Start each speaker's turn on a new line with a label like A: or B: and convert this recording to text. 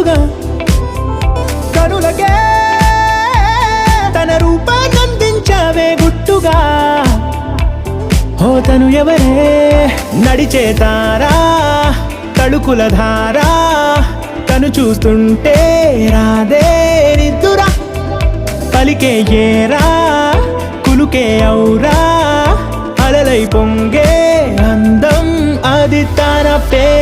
A: ముద్దుగా కనులకే తన రూపాన్నందించావే గుట్టుగా. ఓ తను ఎవరే నడిచే తారా తళుకుల ధారా తను చూస్తుంటే రాదే నిద్దురా. పలికే ఏరా కులుకే ఔరా అలలై పొంగే అందం అది తన పేరు.